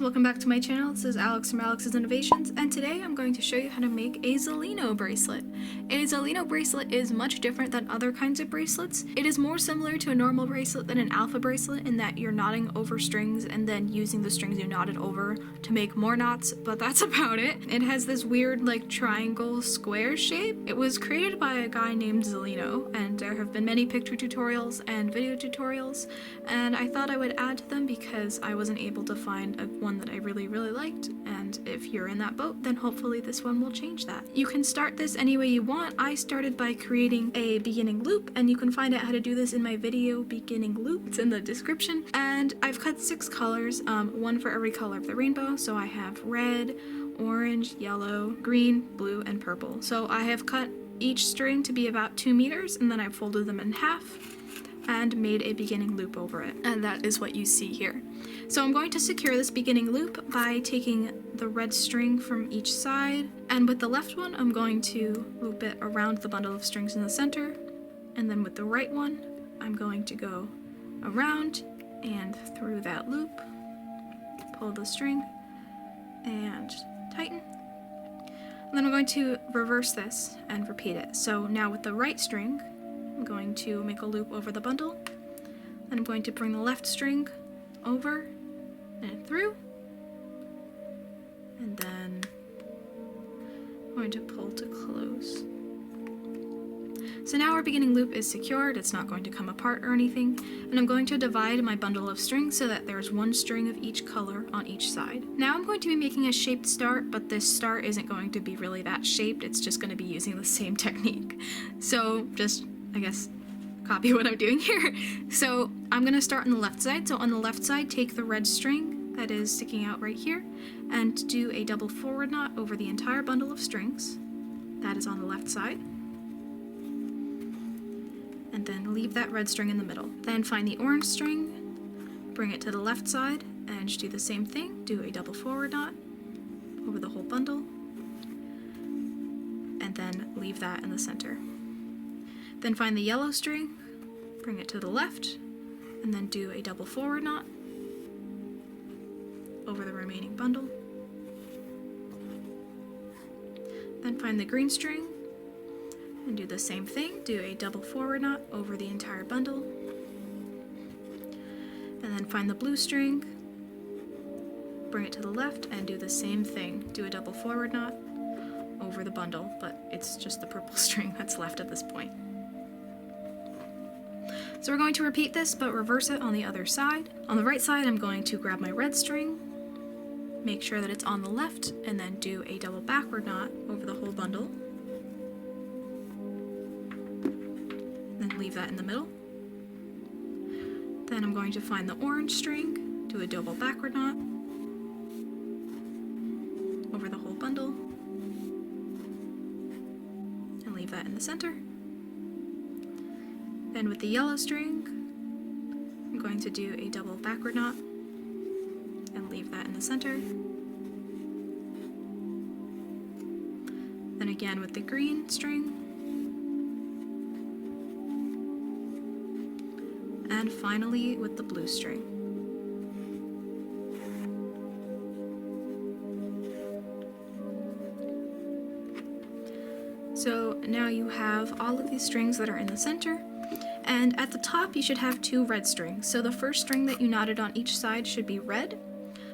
welcome back to my channel. This is Alex from Alex's Innovations, and today I'm going to show you how to make a Zolino bracelet. A Zolino bracelet is much different than other kinds of bracelets. It is more similar to a normal bracelet than an alpha bracelet in that you're knotting over strings and then using the strings you knotted over to make more knots, but that's about it. It has this weird like triangle square shape. It was created by a guy named Zolino, and there have been many picture tutorials and video tutorials, and I thought I would add to them because I wasn't able to find one that I really liked, and if you're in that boat, then hopefully this one will change that. You can start this any way you want. I started by creating a beginning loop, and you can find out how to do this in my video beginning loop. It's in the description. And I've cut 6 colors, one for every color of the rainbow. So I have red, orange, yellow, green, blue, and purple. So I have cut each string to be about 2 meters, and then I folded them in half and made a beginning loop over it, and that is what you see here. So I'm going to secure this beginning loop by taking the red string from each side, and with the left one I'm going to loop it around the bundle of strings in the center, and then with the right one I'm going to go around and through that loop, pull the string and tighten. And then I'm going to reverse this and repeat it. So now with the right string I'm going to make a loop over the bundle, and I'm going to bring the left string over and through, and then I'm going to pull to close. So now our beginning loop is secured, it's not going to come apart or anything, and I'm going to divide my bundle of strings so that there's one string of each color on each side. Now I'm going to be making a shaped star, but this star isn't going to be really that shaped, it's just going to be using the same technique. So just, I guess, copy what I'm doing here. So I'm going to start on the left side. So on the left side, take the red string that is sticking out right here and do a double forward knot over the entire bundle of strings. That is on the left side. And then leave that red string in the middle. Then find the orange string, bring it to the left side, and do the same thing. Do a double forward knot over the whole bundle, and then leave that in the center. Then find the yellow string, bring it to the left, and then do a double forward knot over the remaining bundle. Then find the green string and do the same thing, do a double forward knot over the entire bundle. And then find the blue string, bring it to the left, and do the same thing, do a double forward knot over the bundle, but it's just the purple string that's left at this point. So we're going to repeat this, but reverse it on the other side. On the right side, I'm going to grab my red string, make sure that it's on the left, and then do a double backward knot over the whole bundle. Then leave that in the middle. Then I'm going to find the orange string, do a double backward knot over the whole bundle, and leave that in the center. Then with the yellow string, I'm going to do a double backward knot and leave that in the center. Then again with the green string, and finally with the blue string. So now you have all of these strings that are in the center. And at the top you should have 2 red strings. So the first string that you knotted on each side should be red.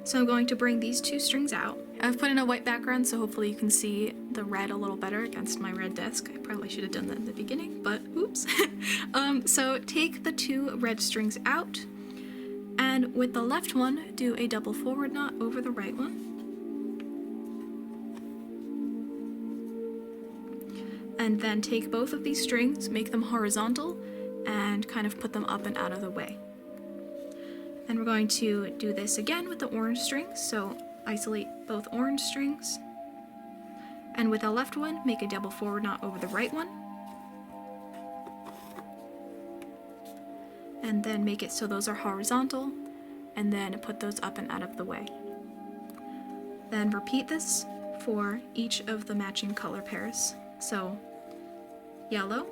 So I'm going to bring these 2 strings out. I've put in a white background so hopefully you can see the red a little better against my red desk. I probably should have done that in the beginning, but oops. So take the 2 red strings out, and with the left one, do a double forward knot over the right one. And then take both of these strings, make them horizontal, and kind of put them up and out of the way. And we're going to do this again with the orange strings, so isolate both orange strings, and with the left one, make a double forward knot over the right one, and then make it so those are horizontal, and then put those up and out of the way. Then repeat this for each of the matching color pairs. So yellow,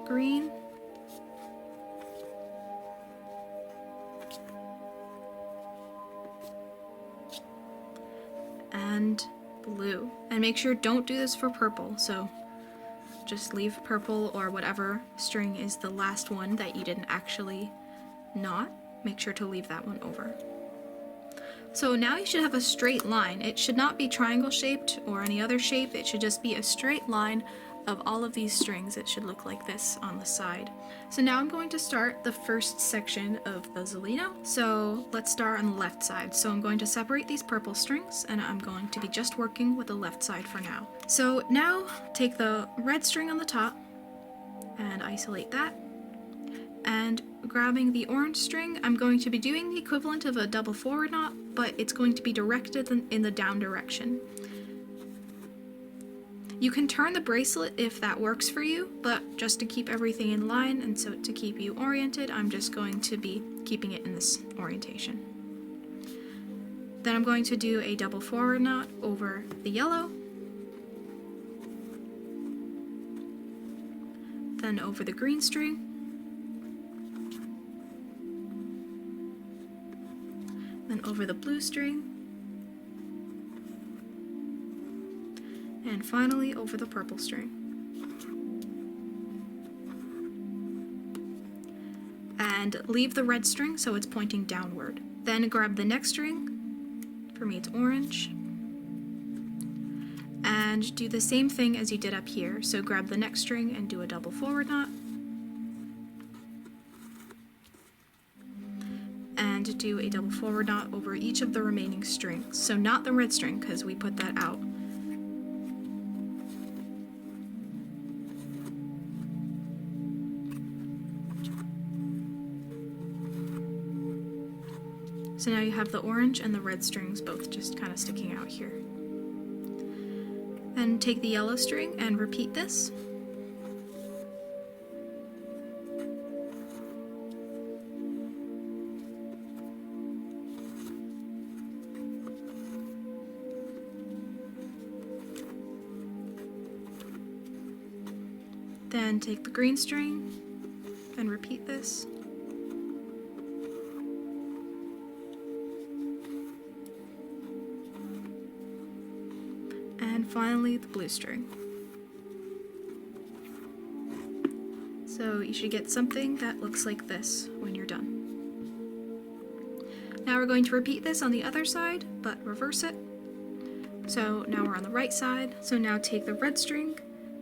green, blue. And make sure don't do this for purple, so just leave purple or whatever string is the last one that you didn't actually knot. Make sure to leave that one over. So now you should have a straight line. It should not be triangle shaped or any other shape. It should just be a straight line of all of these strings. It should look like this on the side. So now I'm going to start the first section of the Zolino. So let's start on the left side. So I'm going to separate these purple strings and I'm going to be just working with the left side for now. So now take the red string on the top and isolate that. And grabbing the orange string, I'm going to be doing the equivalent of a double forward knot, but it's going to be directed in the down direction. You can turn the bracelet if that works for you, but just to keep everything in line and so to keep you oriented, I'm just going to be keeping it in this orientation. Then I'm going to do a double forward knot over the yellow, then over the green string, then over the blue string, and finally over the purple string. And leave the red string so it's pointing downward. Then grab the next string, for me it's orange, and do the same thing as you did up here. So grab the next string and do a double forward knot, and do a double forward knot over each of the remaining strings. So not the red string, because we put that out. So now you have the orange and the red strings both just kind of sticking out here. Then take the yellow string and repeat this. Then take the green string and repeat this. And finally the blue string. So you should get something that looks like this when you're done. Now we're going to repeat this on the other side, but reverse it. So now we're on the right side. So now take the red string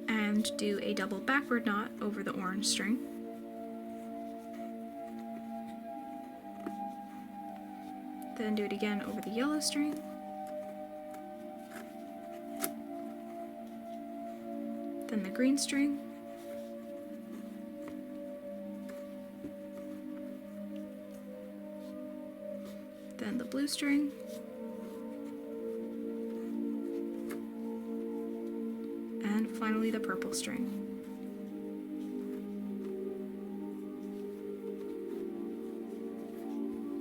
and do a double backward knot over the orange string. Then do it again over the yellow string. Then the green string. Then the blue string. And finally the purple string.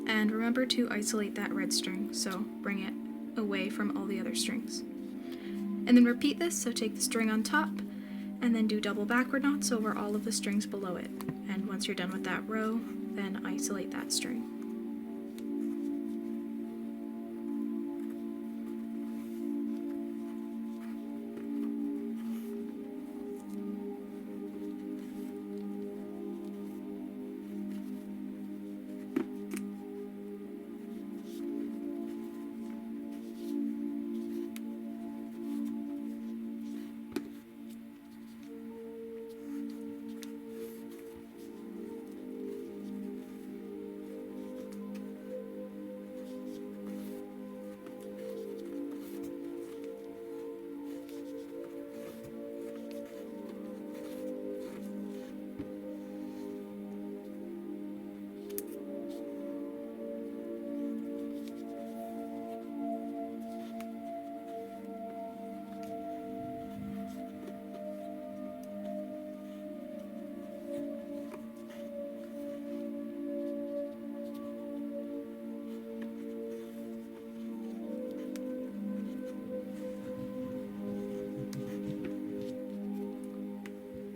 And remember to isolate that red string, so bring it away from all the other strings. And then repeat this, so take the string on top, and then do double backward knots over all of the strings below it. And once you're done with that row, then isolate that string.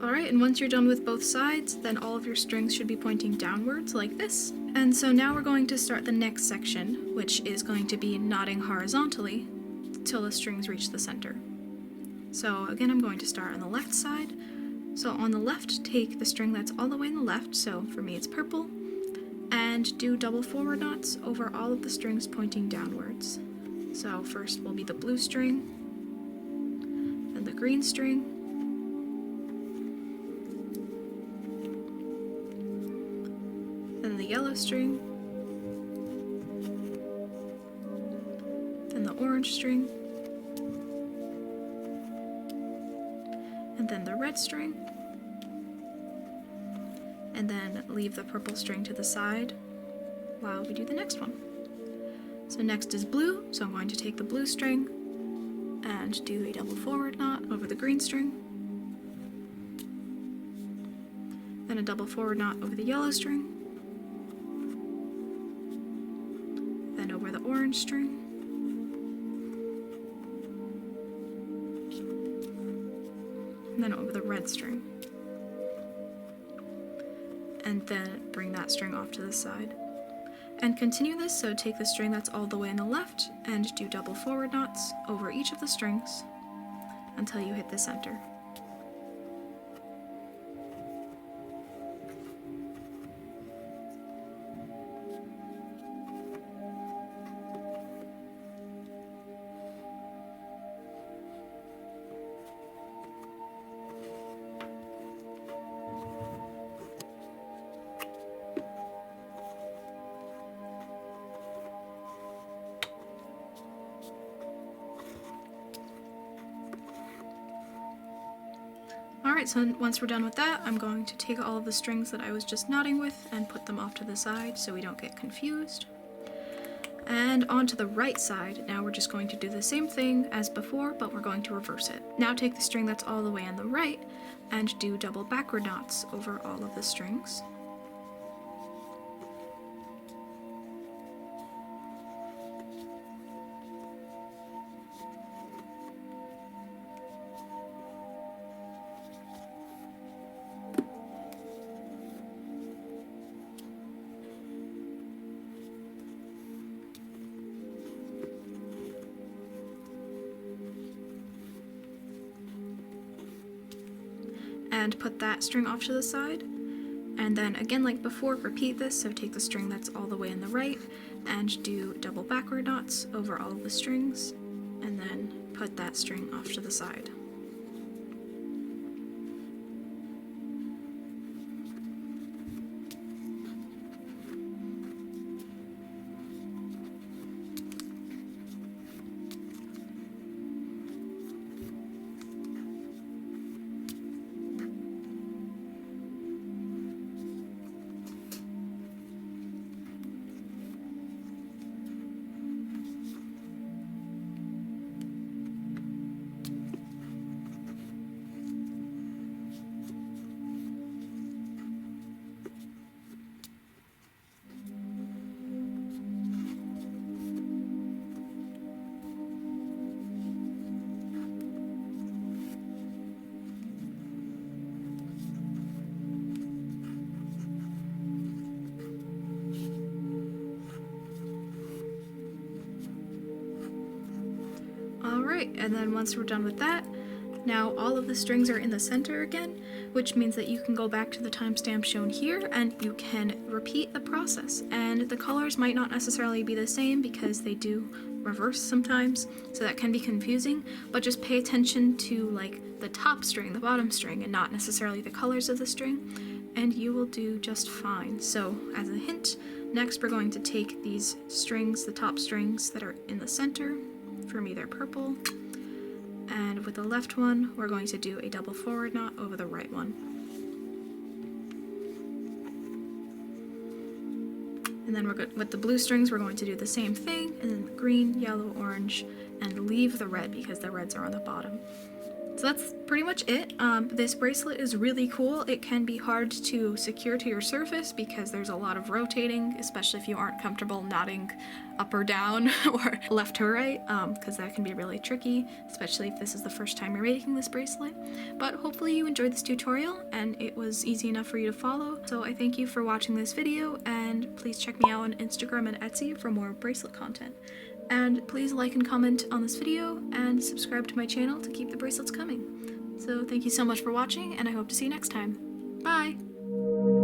Alright, and once you're done with both sides, then all of your strings should be pointing downwards like this. And so now we're going to start the next section, which is going to be knotting horizontally. till the strings reach the center. So again, I'm going to start on the left side. So on the left, take the string that's all the way on the left, so for me it's purple, and do double forward knots over all of the strings pointing downwards. So first will be the blue string, then the green string, then the yellow string, then the orange string, and then the red string, and then leave the purple string to the side while we do the next one. So next is blue, so I'm going to take the blue string and do a double forward knot over the green string, then a double forward knot over the yellow string, then over the orange string, and then over the red string, and then bring that string off to the side. And continue this, so take the string that's all the way on the left and do double forward knots over each of the strings until you hit the center. Alright, so once we're done with that, I'm going to take all of the strings that I was just knotting with and put them off to the side so we don't get confused. And onto the right side, now we're just going to do the same thing as before, but we're going to reverse it. Now take the string that's all the way on the right and do double backward knots over all of the strings. And put that string off to the side, and then again like before, repeat this, so take the string that's all the way on the right and do double backward knots over all of the strings, and then put that string off to the side. Alright, and then once we're done with that, now all of the strings are in the center again, which means that you can go back to the timestamp shown here and you can repeat the process. And the colors might not necessarily be the same because they do reverse sometimes, so that can be confusing, but just pay attention to like the top string, the bottom string, and not necessarily the colors of the string, and you will do just fine. So as a hint, next we're going to take these strings, the top strings that are in the center, for me they're purple, and with the left one we're going to do a double forward knot over the right one. And then with the blue strings we're going to do the same thing, and then the green, yellow, orange, and leave the red because the reds are on the bottom. So that's pretty much it. This bracelet is really cool. It can be hard to secure to your surface because there's a lot of rotating, especially if you aren't comfortable knotting up or down or left to right, because that can be really tricky, especially if this is the first time you're making this bracelet. But hopefully you enjoyed this tutorial and it was easy enough for you to follow. So I thank you for watching this video, and please check me out on Instagram and Etsy for more bracelet content. And please like and comment on this video and subscribe to my channel to keep the bracelets coming. So thank you so much for watching, and I hope to see you next time. Bye!